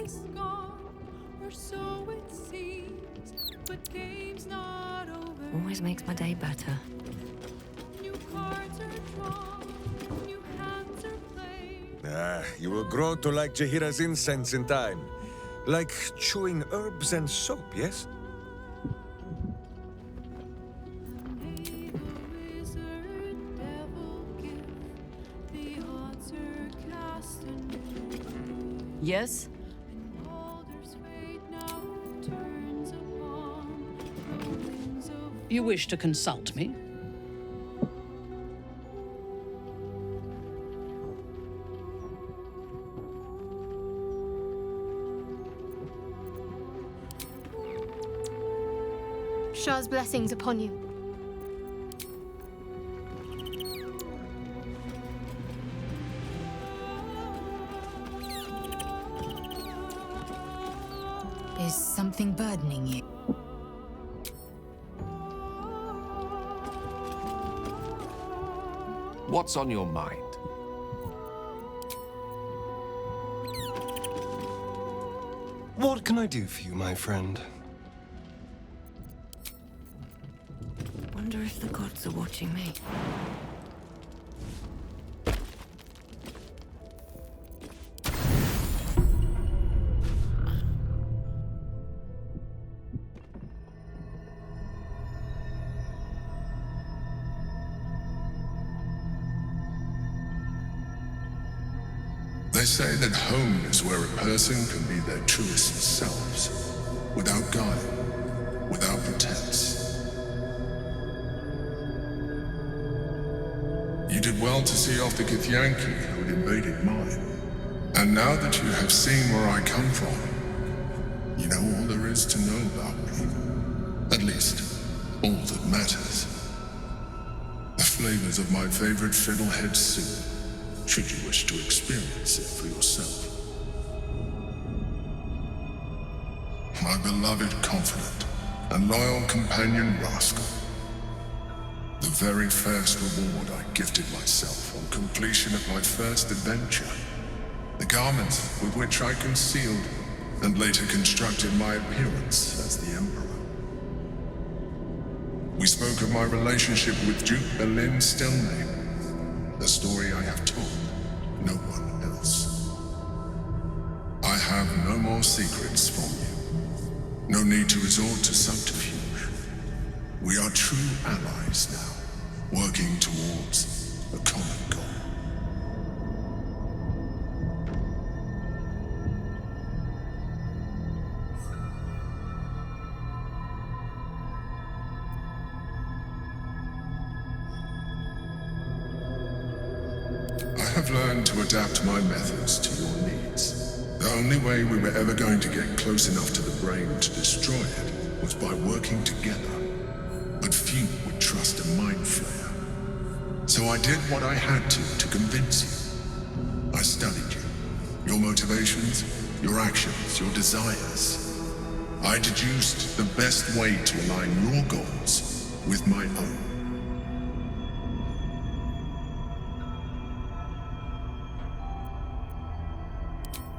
is gone, or so it seems. But game's not over. Always makes my day better. New cards are drawn, new hands are played. You will grow to like Jahira's incense in time. Like chewing herbs and soap, yes? May the wizard devil give, the odds are cast anew. Yes? Baldur's fate now turns upon the winds of You wish to consult me? Shah's blessings upon you. Is something burdening you? What's on your mind? What can I do for you, my friend? Wonder if the gods are watching me. They say that home is where a person can be their truest selves, without guile, without pretense. You did well to see off the Githyanki who had invaded mine. And now that you have seen where I come from, you know all there is to know about me. At least, all that matters. The flavors of my favorite fiddlehead soup, should you wish to experience it for yourself. My beloved confidant and loyal companion Rascal. The very first reward I gifted myself on completion of my first adventure. The garments with which I concealed and later constructed my appearance as the Emperor. We spoke of my relationship with Duke Berlin Stelname. The story I have told, no one else. I have no more secrets from you. No need to resort to subterfuge. We are true allies now, working towards a common goal. I have learned to adapt my methods to your needs. The only way we were ever going to get close enough to the brain to destroy it was by working together. But few would trust a mind flayer. So I did what I had to convince you. I studied you, your motivations, your actions, your desires. I deduced the best way to align your goals with my own.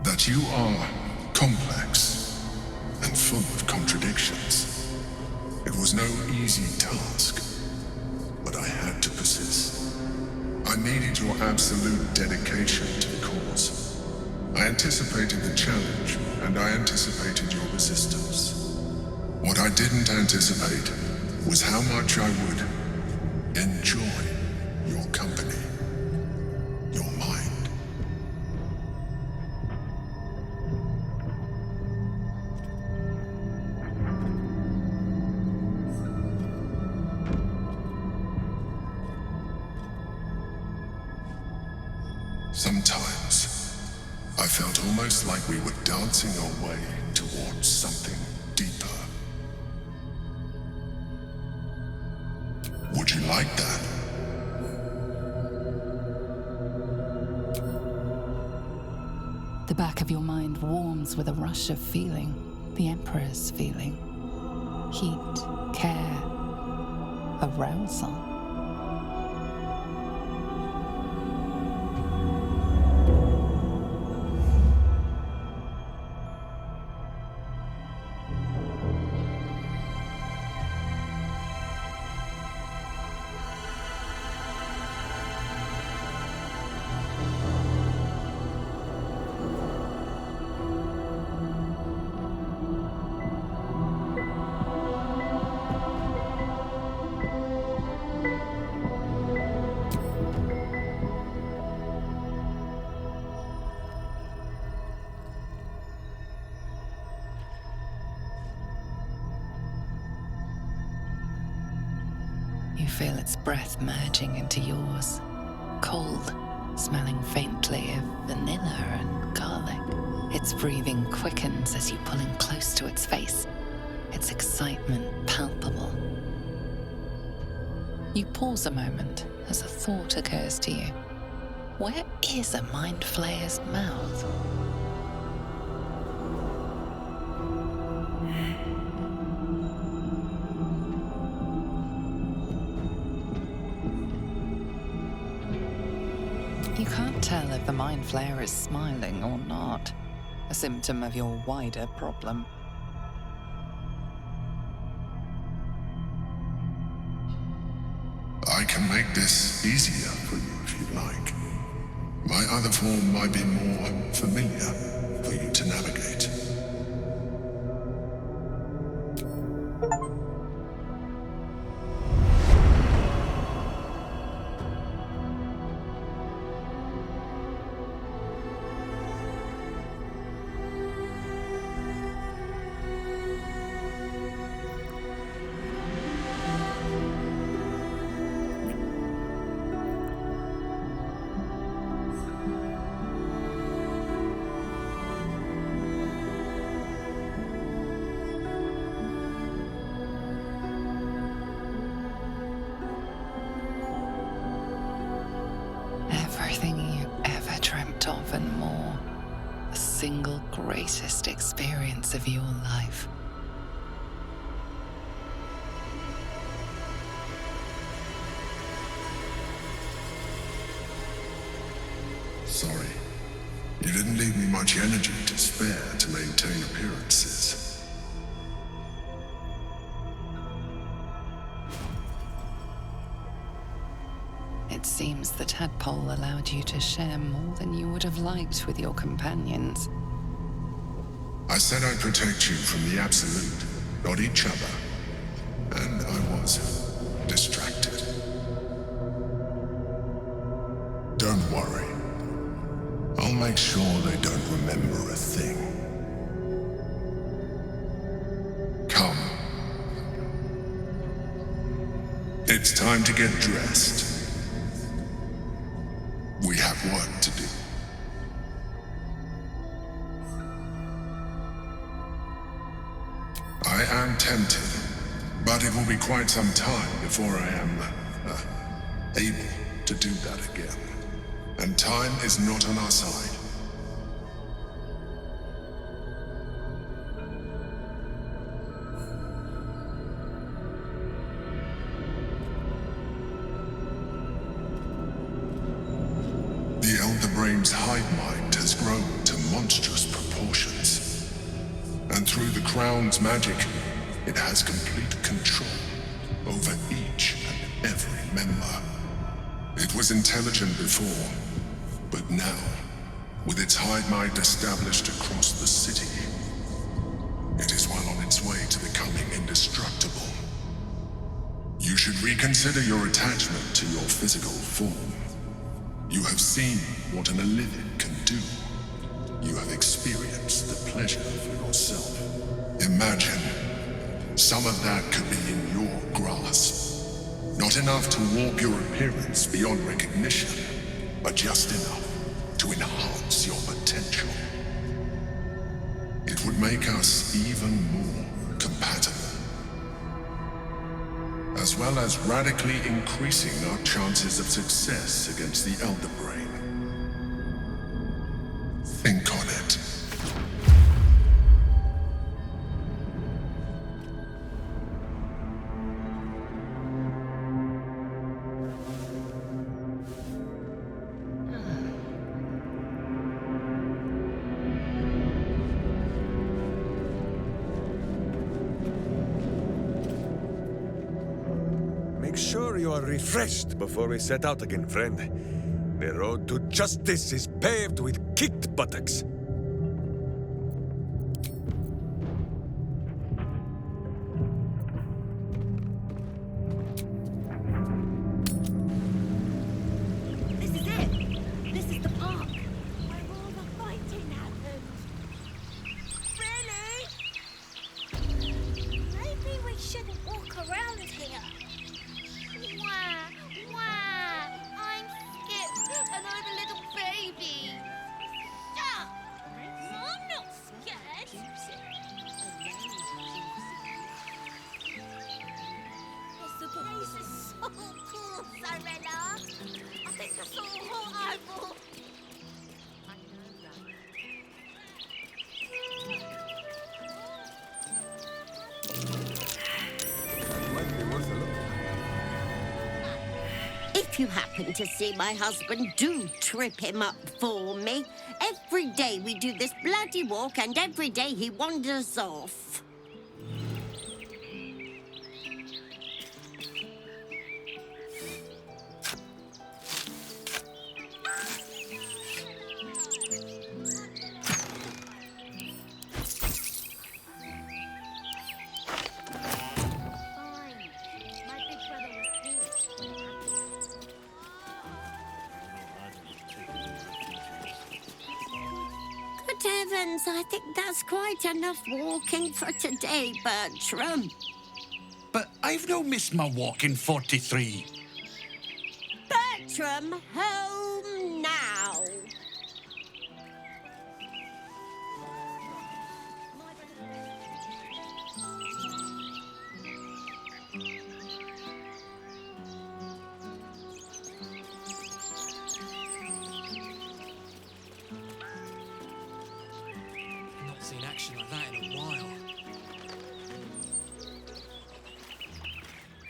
That you are complex and full of contradictions. It was no easy task, but I had to persist. I needed your absolute dedication to the cause. I anticipated the challenge, and I anticipated your resistance. What I didn't anticipate was how much I would enjoy your company, your mind. Sometimes, I felt almost like we were dancing our way towards something deeper. Would you like that? The back of your mind warms with a rush of feeling, the Emperor's feeling. Heat, care, arousal. feel its breath merging into yours. Cold, smelling faintly of vanilla and garlic. Its breathing quickens as you pull in close to its face, its excitement palpable. You pause a moment as a thought occurs to you. Where is a mind flayer's mouth? You can't tell if the mind flayer is smiling or not, a symptom of your wider problem. I can make this easier for you if you'd like. My other form might be more familiar for you to navigate. Everything you ever dreamt of and more. The single greatest experience of your life. Sorry. You didn't leave me much energy to spare to maintain appearances. It seems the tadpole allowed you to share more than you would have liked with your companions. I said I'd protect you from the absolute, not each other. And I was distracted. Don't worry. I'll make sure they don't remember a thing. Come. It's time to get dressed. We have work to do. I am tempted, but it will be quite some time before I am able to do that again. And time is not on our side. The Elder Brain's hive mind has grown to monstrous proportions. And through the Crown's magic, it has complete control over each and every member. It was intelligent before, but now, with its hive mind established across the city, it is well on its way to becoming indestructible. You should reconsider your attachment to your physical form. You have seen what an Elithid can do. You have experienced the pleasure for yourself. Imagine, some of that could be in your grasp. Not enough to warp your appearance beyond recognition, but just enough to enhance your potential. It would make us even more compatible, as well as radically increasing our chances of success against the Elder Brain. Think on it. Make sure you are refreshed before we set out again, friend. The road to justice is paved with kicked buttocks. This is it. This is the park where all the fighting happened. Really? Maybe we shouldn't walk around here. Why So horrible. Might be worth a look. If you happen to see my husband, do trip him up for me. Every day we do this bloody walk, and every day he wanders off. Fine. My big brother was here. Good heavens, I think that's quite enough walking for today, Bertram. But I've no missed my walk in 43. Bertram, home now. Not seen action like that in a while.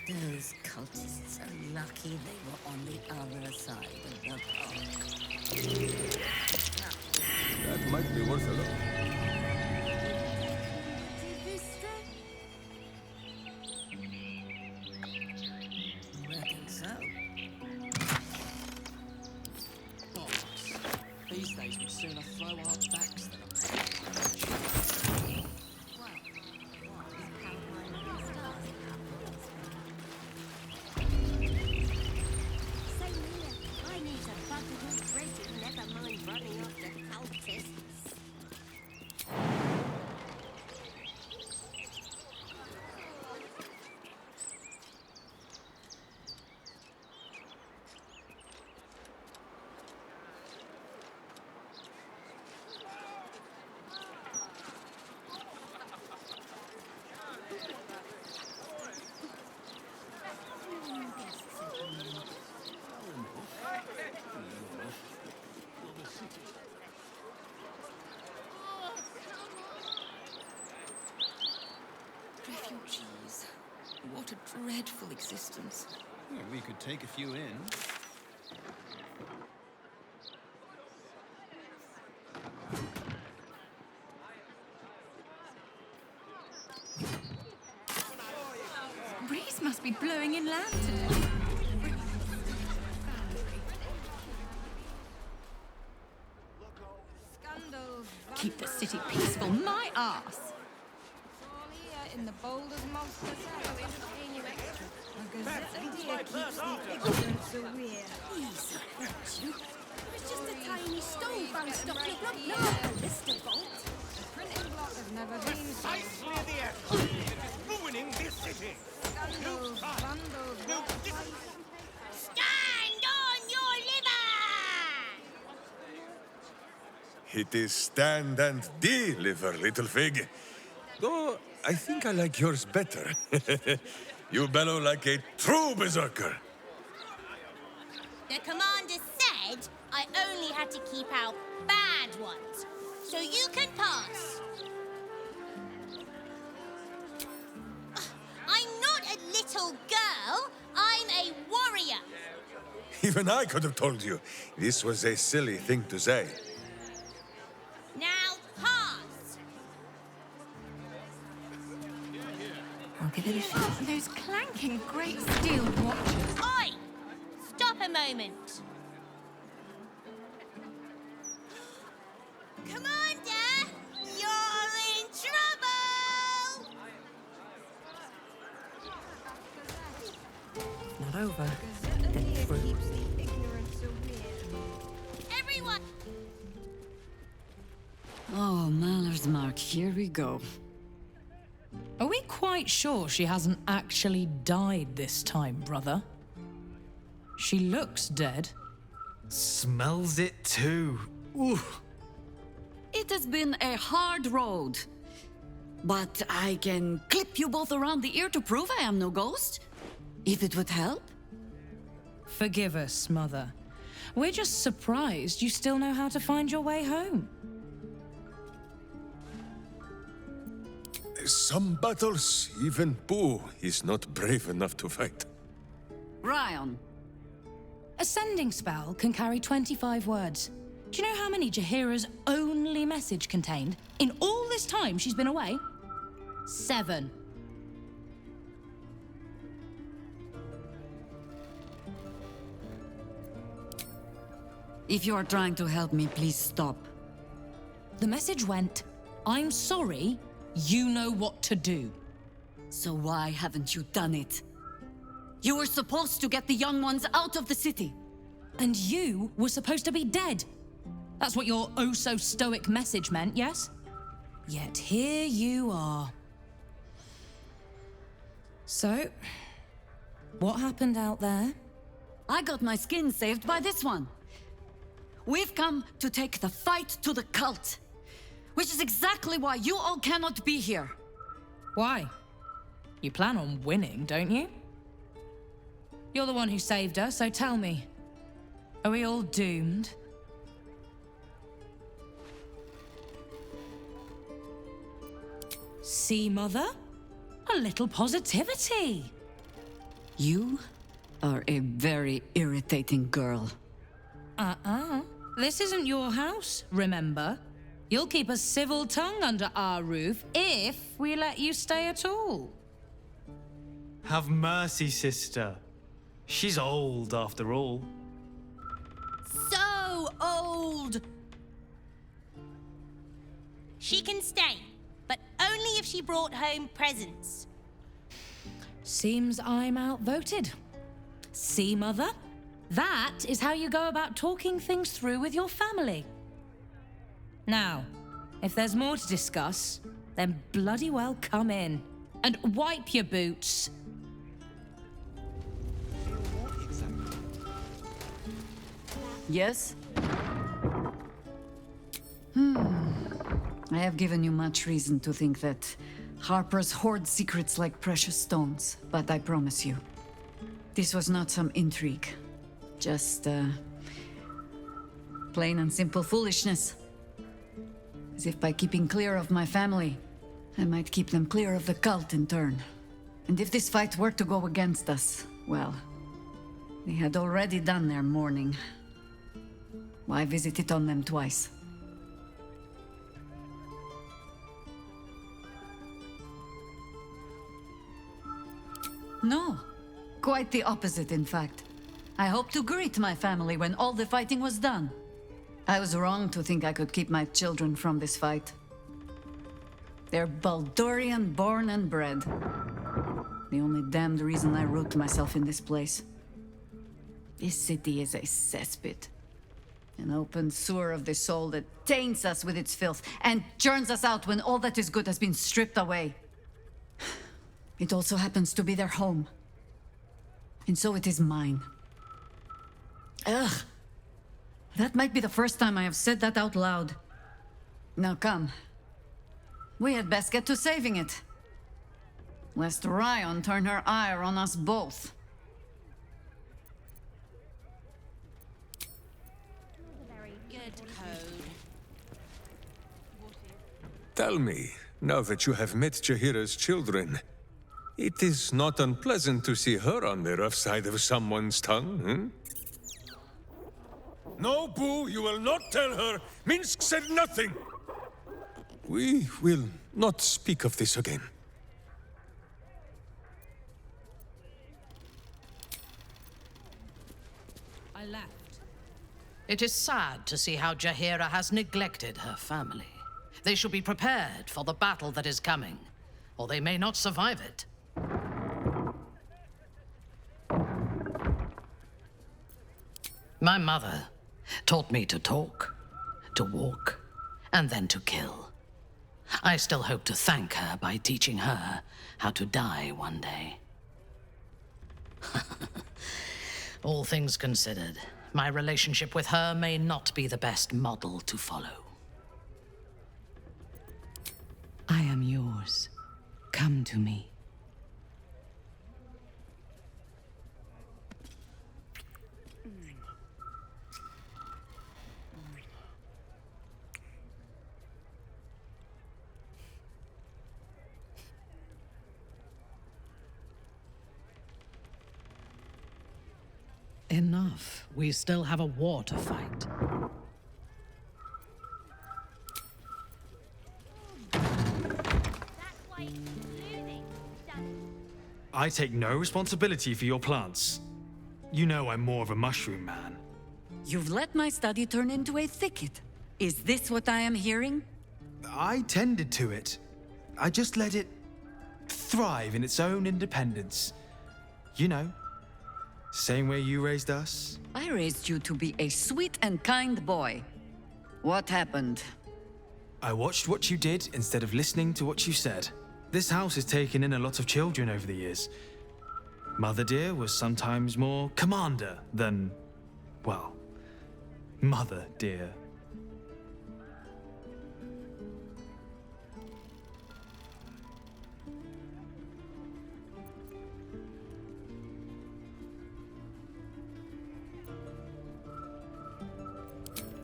Those cultists are lucky they were on the other side of the park. That might be worth a look. Reckon so. Bollocks. These days we'd sooner throw our backs than a So, Mila, I need a bucket of bread, never mind running after cultists. Refugees. What a dreadful existence. We could take a few in. Breeze must be blowing inland today. Keep the city peaceful, my arse. In the Baldur monster salary, paying you extra. A gazette idea keeps the ignorance aware. Please, you. It's just a tiny stone bounced off your rump. No, Mr. Bolt. The printing block has never been so Ruining this city! Scandals, vandals, Stand on your liver! It is stand and deliver, little fig. Though I think I like yours better. You bellow like a true berserker. The commander said I only had to keep out bad ones. So you can pass. I'm not a little girl. I'm a warrior. Even I could have told you this was a silly thing to say. Now pass. I'll give it a shot. Those clanking great steel watches. Oi! Stop a moment. Commander, you're in trouble! Not over. Gazette Then idea through. keeps the ignorance aware. Everyone, Oh, Maller's Mark, here we go. Are we quite sure she hasn't actually died this time, brother? She looks dead. Smells it too. Ooh. It has been a hard road. But I can clip you both around the ear to prove I am no ghost. If it would help. Forgive us, mother. We're just surprised you still know how to find your way home. Some battles, even Boo is not brave enough to fight. Ryan, A sending spell can carry 25 words. Do you know how many Jaheira's only message contained? In all this time she's been away? 7. if you are trying to help me, please stop. The message went, I'm sorry, you know what to do. So why haven't you done it? You were supposed to get the young ones out of the city. And you were supposed to be dead. That's what your oh-so-stoic message meant, yes? Yet here you are. So, what happened out there? I got my skin saved by this one. We've come to take the fight to the cult, which is exactly why you all cannot be here. Why? You plan on winning, don't you? You're the one who saved her, so tell me, are we all doomed? See, Mother? A little positivity. You are a very irritating girl. This isn't your house, remember? You'll keep a civil tongue under our roof if we let you stay at all. Have mercy, sister. She's old, after all. So old! She can stay, but only if she brought home presents. Seems I'm outvoted. See, Mother? That is how you go about talking things through with your family. Now, if there's more to discuss, then bloody well come in. And wipe your boots. Yes? I have given you much reason to think that Harpers hoard secrets like precious stones, but I promise you, this was not some intrigue. Just, plain and simple foolishness. As if by keeping clear of my family, I might keep them clear of the cult in turn. And if this fight were to go against us, well, they had already done their mourning. Why visit it on them twice? No, quite the opposite, in fact. I hope to greet my family when all the fighting was done. I was wrong to think I could keep my children from this fight. They're Baldurian born and bred. The only damned reason I root myself in this place. This city is a cesspit. An open sewer of the soul that taints us with its filth and churns us out when all that is good has been stripped away. It also happens to be their home. And so it is mine. Ugh. That might be the first time I have said that out loud. Now come. We had best get to saving it. Lest Ryan turn her ire on us both. Very good code. Tell me, now that you have met Jaheira's children, it is not unpleasant to see her on the rough side of someone's tongue, hmm? No, Boo, you will not tell her. Minsk said nothing. We will not speak of this again. I left. It is sad to see how Jaheira has neglected her family. They should be prepared for the battle that is coming, or they may not survive it. My mother taught me to talk, to walk, and then to kill. I still hope to thank her by teaching her how to die one day. All things considered, my relationship with her may not be the best model to follow. I am yours. Come to me. Enough. We still have a war to fight. I take no responsibility for your plants. You know I'm more of a mushroom man. You've let my study turn into a thicket. Is this what I am hearing? I tended to it. I just let it thrive in its own independence. You know, same way you raised us. I raised you to be a sweet and kind boy. What happened? I watched what you did instead of listening to what you said. This house has taken in a lot of children over the years. Mother dear was sometimes more commander than, well, mother dear.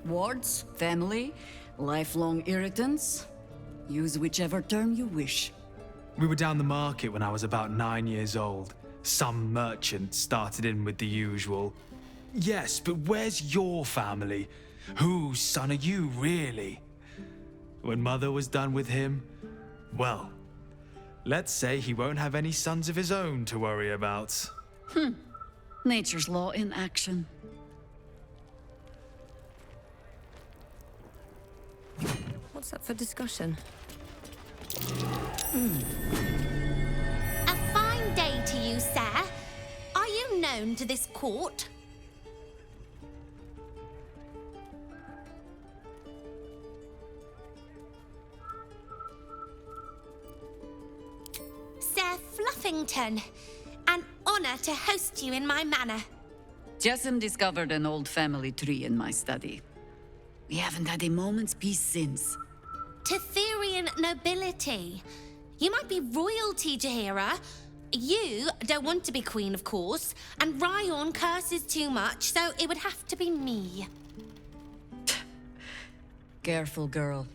Wards, family, lifelong irritants. Use whichever term you wish. We were down the market when I was about 9 years old. Some merchant started in with the usual. Yes, but where's your family? Whose son are you, really? When Mother was done with him, well, let's say he won't have any sons of his own to worry about. Nature's law in action. What's up for discussion? A fine day to you, sir. Are you known to this court? Sir Fluffington, an honor to host you in my manor. Jessamine discovered an old family tree in my study. We haven't had a moment's peace since. Tetherian nobility. You might be royalty, Jahira. You don't want to be queen, of course, and Ryon curses too much, so it would have to be me. Careful, girl.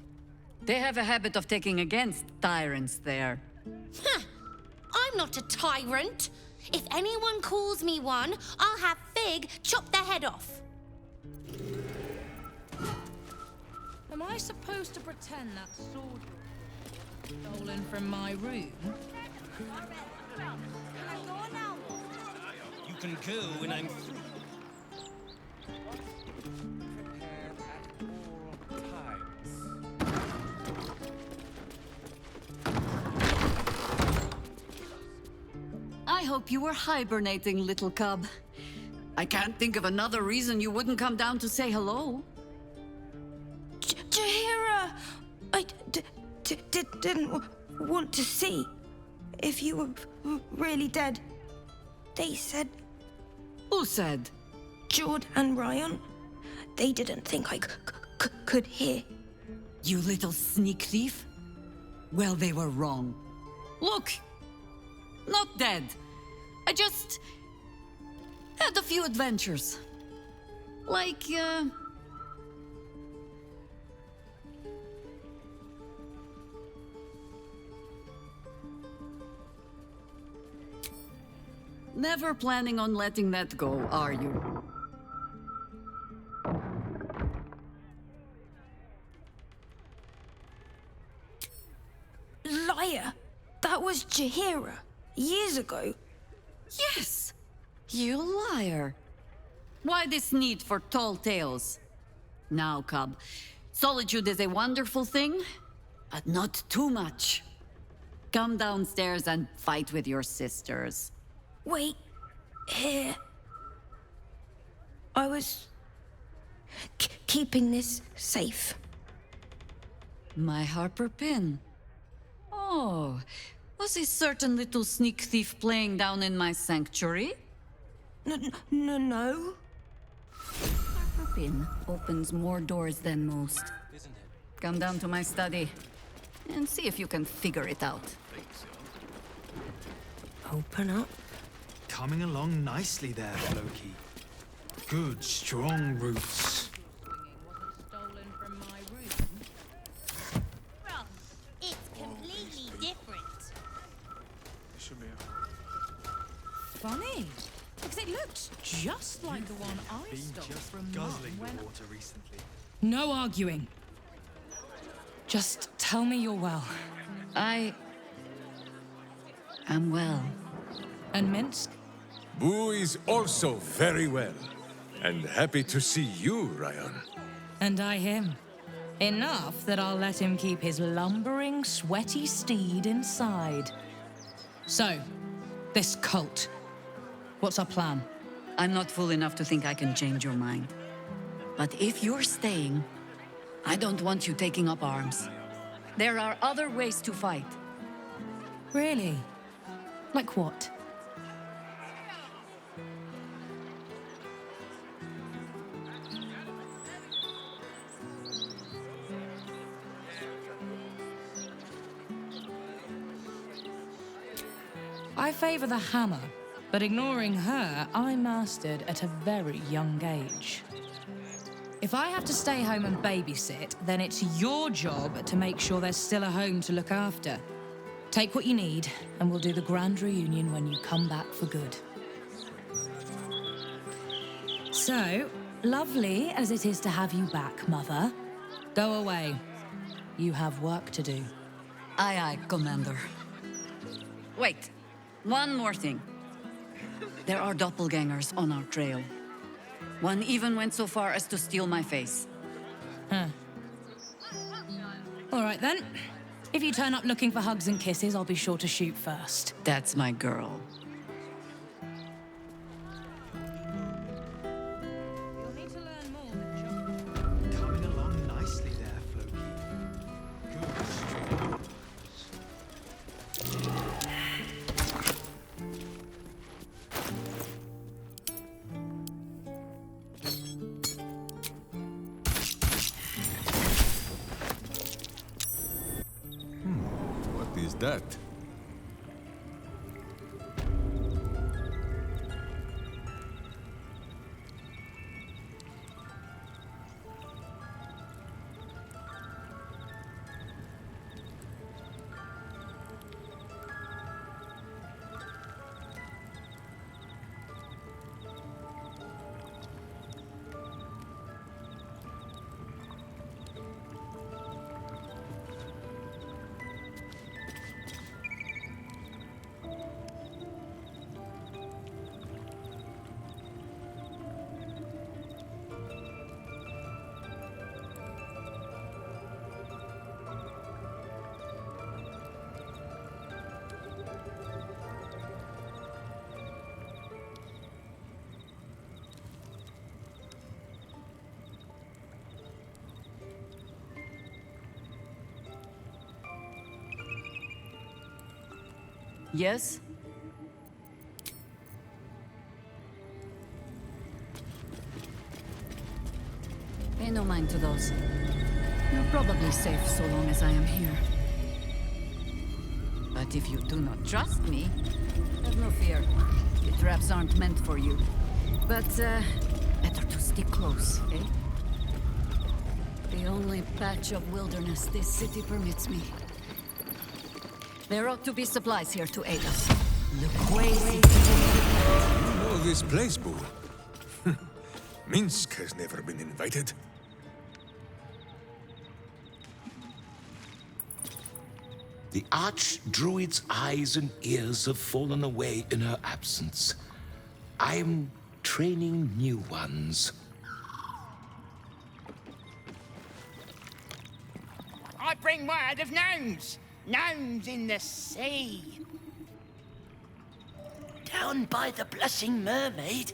They have a habit of taking against tyrants there. I'm not a tyrant. If anyone calls me one, I'll have Fig chop their head off. Am I supposed to pretend that sword was stolen from my room? You can go when I'm through. I hope you were hibernating, little cub. I can't think of another reason you wouldn't come down to say hello. Jahira! I didn't want to see if you were really dead. They said... Who said? Jord and Ryan. They didn't think I could hear. You little sneak thief? Well, they were wrong. Look! Not dead. I just... had a few adventures. Like, Never planning on letting that go, are you? Liar! That was Jahira. Years ago. Yes! You liar. Why this need for tall tales? Now, cub, solitude is a wonderful thing, but not too much. Come downstairs and fight with your sisters. Wait. Here. I was... keeping this safe. My Harper pin. Oh, was a certain little sneak thief playing down in my sanctuary? No. Harper pin opens more doors than most. Come down to my study and see if you can figure it out. Open up. Coming along nicely there, Loki. Good, strong roots. Stolen from my room? Ross, it's completely different. Funny, because it looks just like the one I Been stole just from guzzling Mum when... the water recently. No arguing. Just tell me you're well. I am well. And Minsk? Boo is also very well. And happy to see you, Ryan. And I him. Enough that I'll let him keep his lumbering, sweaty steed inside. So, this cult. What's our plan? I'm not fool enough to think I can change your mind. But if you're staying, I don't want you taking up arms. There are other ways to fight. Really? Like what? I favor the hammer, but ignoring her, I mastered at a very young age. If I have to stay home and babysit, then it's your job to make sure there's still a home to look after. Take what you need, and we'll do the grand reunion when you come back for good. So, lovely as it is to have you back, Mother, go away. You have work to do. Aye, aye, Commander. Wait, one more thing. There are doppelgangers on our trail. One even went so far as to steal my face. Huh. All right, then. If you turn up looking for hugs and kisses, I'll be sure to shoot first. That's my girl. Coming along nicely there, Floki. Good stream. What is that? Yes? Pay no mind to those. You're probably safe so long as I am here. But if you do not trust me, have no fear. The traps aren't meant for you. But, better to stick close, eh? The only patch of wilderness this city permits me. There ought to be supplies here to aid us. Look way. You know this place, Boo. Minsk has never been invited. The Archdruid's eyes and ears have fallen away in her absence. I'm training new ones. I bring word of gnomes. Gnomes in the sea. Down by the Blushing Mermaid,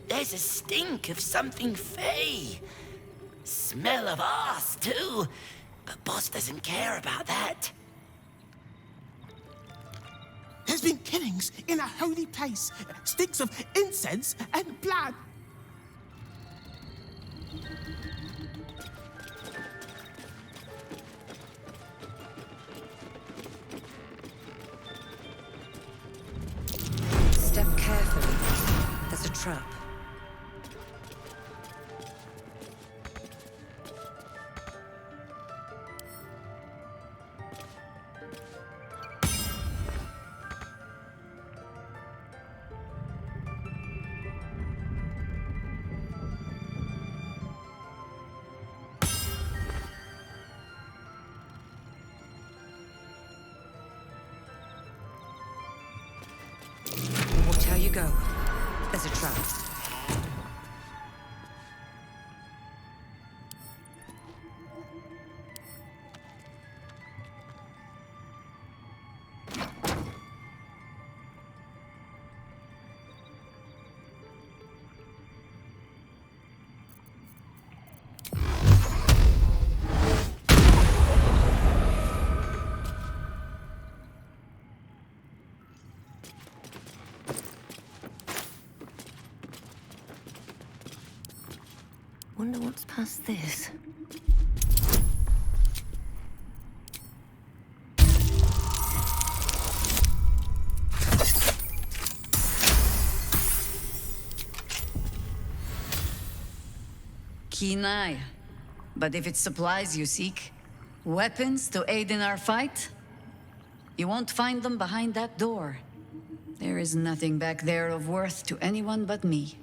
there's a stink of something fey. Smell of arse, too. But Boss doesn't care about that. There's been killings in a holy place. Stinks of incense and blood. Step carefully. There's a trap. Go. There's a trap. Wonder what's past this. Keen eye. But if it's supplies you seek, weapons to aid in our fight, you won't find them behind that door. There is nothing back there of worth to anyone but me.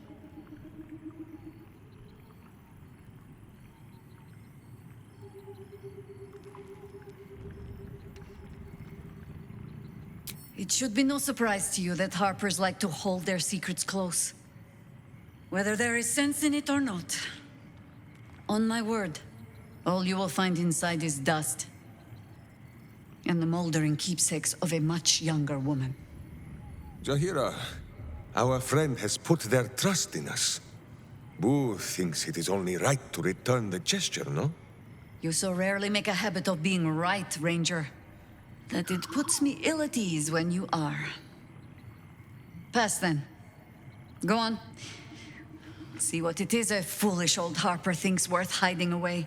It should be no surprise to you that Harpers like to hold their secrets close. Whether there is sense in it or not. On my word, all you will find inside is dust. And the moldering keepsakes of a much younger woman. Jaheira, our friend has put their trust in us. Boo thinks it is only right to return the gesture, no? You so rarely make a habit of being right, Ranger, that it puts me ill at ease when you are. Pass then. Go on. See what it is a foolish old Harper thinks worth hiding away.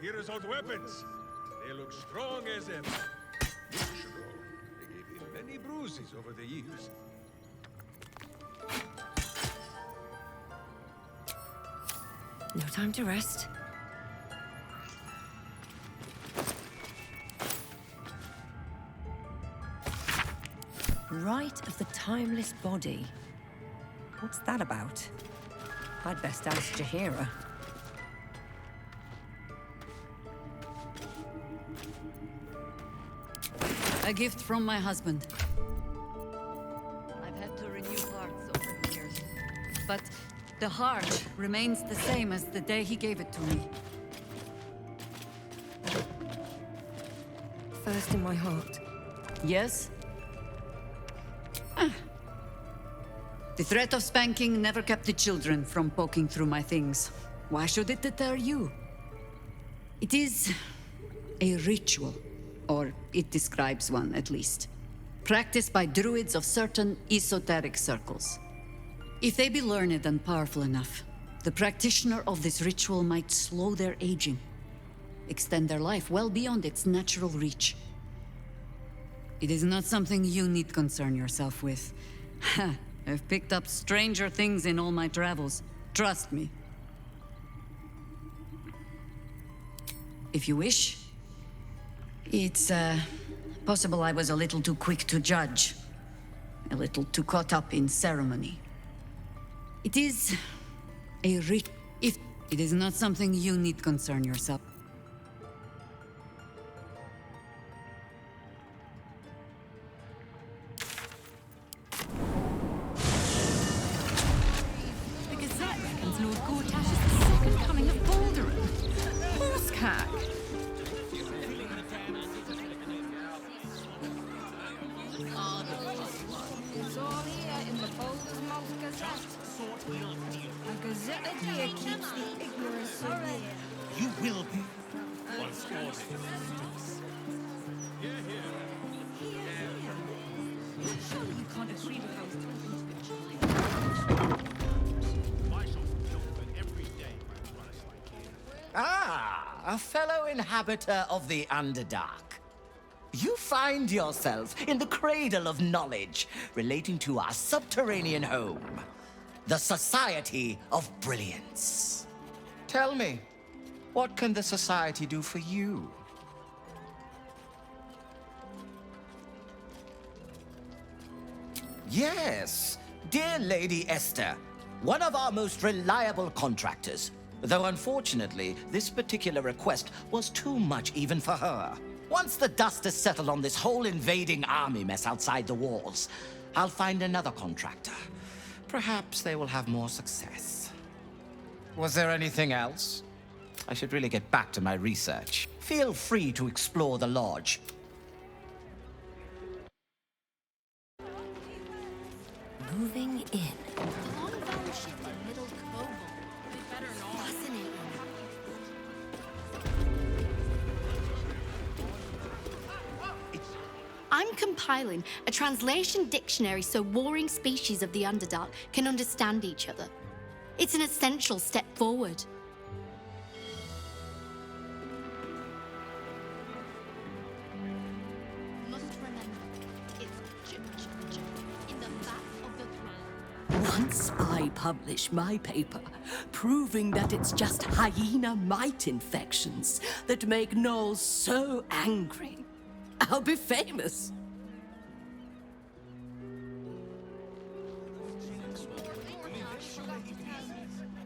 Jaheira's old weapons. They look strong as ever. Years ago, they gave him many bruises over the years. No time to rest. Rite of the Timeless Body. What's that about? I'd best ask Jaheira. A gift from my husband. I've had to renew parts over the years, but the heart remains the same as the day he gave it to me. First in my heart. Yes? The threat of spanking never kept the children from poking through my things. Why should it deter you? It is a ritual, or it describes one at least, practiced by druids of certain esoteric circles. If they be learned and powerful enough, the practitioner of this ritual might slow their aging, extend their life well beyond its natural reach. It is not something you need concern yourself with. I've picked up stranger things in all my travels. Trust me. If you wish, it's possible I was a little too quick to judge, a little too caught up in ceremony. It is a if it is not something you need concern yourself. The Gazette reckons Lord Gortash is the second coming of Baldur. Horsecack. It's all here in the Baldur's Mouth Gazette. A Gazette a day keeps the ignorance away. You will be. Once surely you can't agree with how it's turned into the child. Ah, a fellow inhabitor of the Underdark. You find yourself in the cradle of knowledge relating to our subterranean home, the Society of Brilliance. Tell me, what can the Society do for you? Yes, dear Lady Esther, one of our most reliable contractors. Though unfortunately, this particular request was too much even for her. Once the dust is settled on this whole invading army mess outside the walls, I'll find another contractor. Perhaps they will have more success. Was there anything else? I should really get back to my research. Feel free to explore the lodge. Moving in. I'm compiling a translation dictionary so warring species of the Underdark can understand each other. It's an essential step forward. Must remember, it's in the back of the throne. Once I publish my paper proving that it's just hyena mite infections that make gnolls so angry, I'll be famous.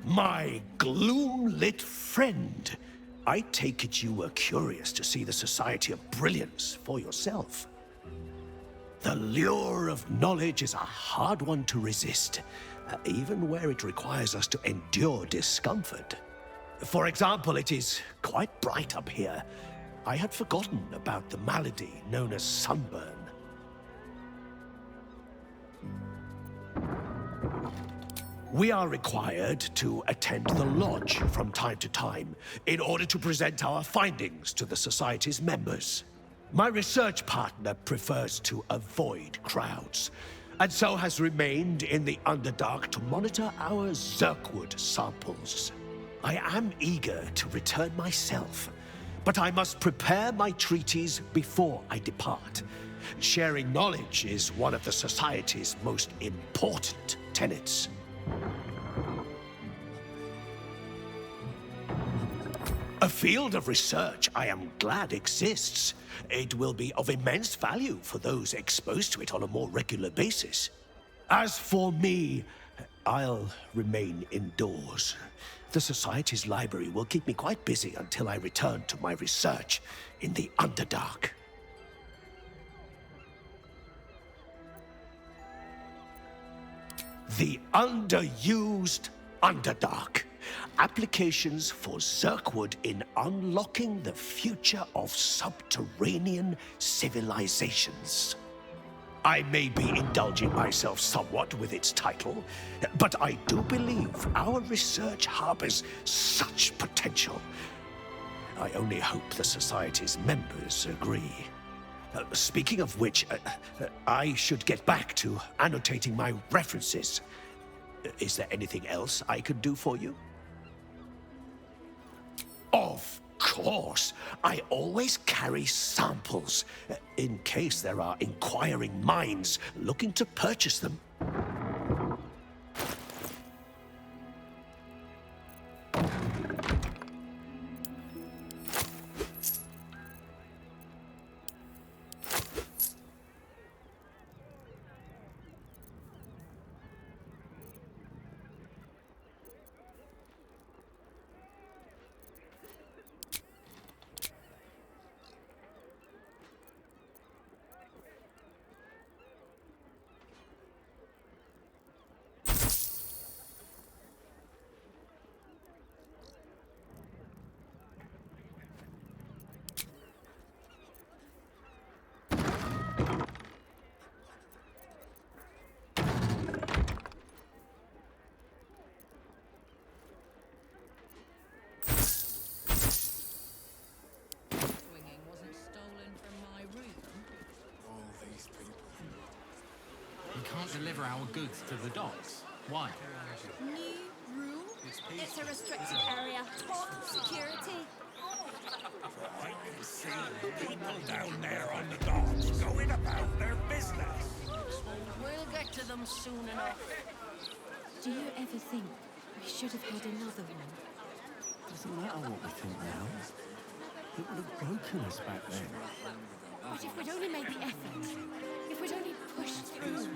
My gloom-lit friend. I take it you were curious to see the Society of Brilliance for yourself. The lure of knowledge is a hard one to resist, even where it requires us to endure discomfort. For example, it is quite bright up here. I had forgotten about the malady known as sunburn. We are required to attend the lodge from time to time in order to present our findings to the Society's members. My research partner prefers to avoid crowds, and so has remained in the Underdark to monitor our Zirkwood samples. I am eager to return myself, but I must prepare my treaties before I depart. Sharing knowledge is one of the Society's most important tenets. A field of research I am glad exists. It will be of immense value for those exposed to it on a more regular basis. As for me, I'll remain indoors. The Society's library will keep me quite busy until I return to my research in the Underdark. The underused Underdark. Applications for Zirkwood in unlocking the future of subterranean civilizations. I may be indulging myself somewhat with its title, but I do believe our research harbors such potential. I only hope the Society's members agree. Speaking of which, I should get back to annotating my references. Is there anything else I could do for you? Of course. I always carry samples, in case there are inquiring minds looking to purchase them. We can't deliver our goods to the docks. Why? New rule? It's a restricted area. Security. I can see people down there on the docks going about their business. We'll get to them soon enough. Do you ever think we should have had another one? Doesn't matter what we think now. It would have broken us back then. But if we'd only made the effort, if we'd only pushed through.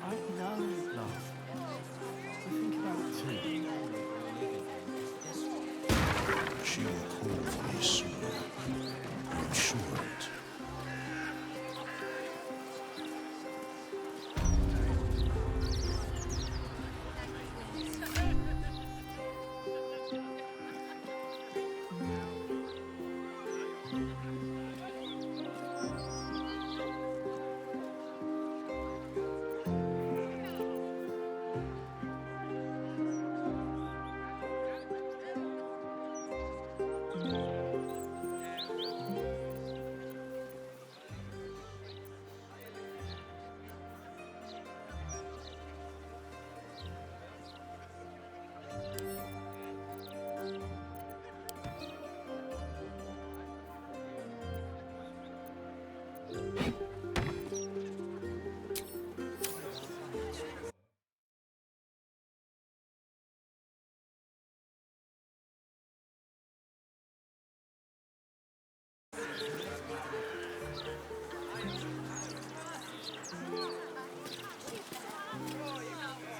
I know, love. I think about it too. She will call for me soon. I'm sure of it.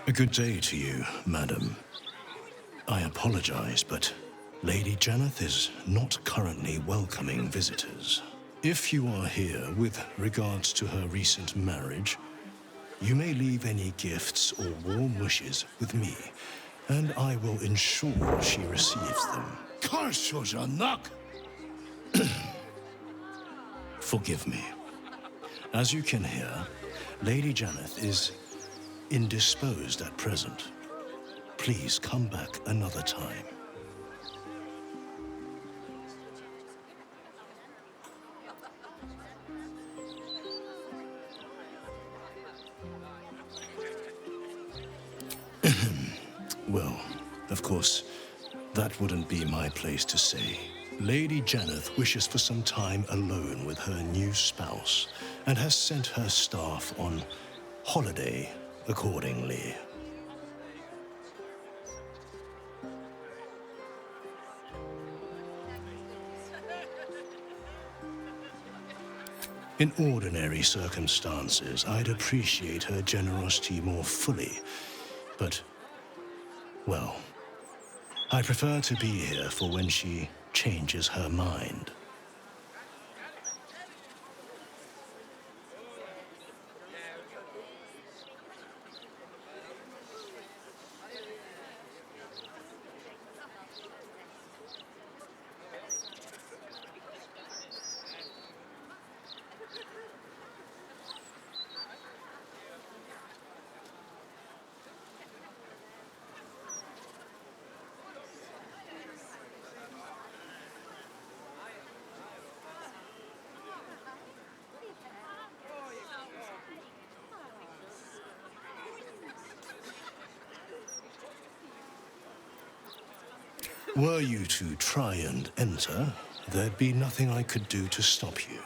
A good day to you, madam. I apologize, but Lady Janeth is not currently welcoming visitors. If you are here with regards to her recent marriage, you may leave any gifts or warm wishes with me, and I will ensure she receives them. Forgive me. As you can hear, Lady Janeth is indisposed at present. Please come back another time. Well, of course, that wouldn't be my place to say. Lady Janeth wishes for some time alone with her new spouse and has sent her staff on holiday accordingly. In ordinary circumstances, I'd appreciate her generosity more fully, but, well, I prefer to be here for when she changes her mind. Were you to try and enter, there'd be nothing I could do to stop you.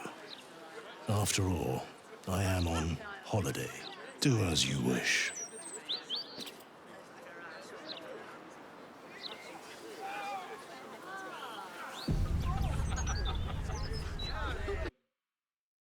After all, I am on holiday. Do as you wish.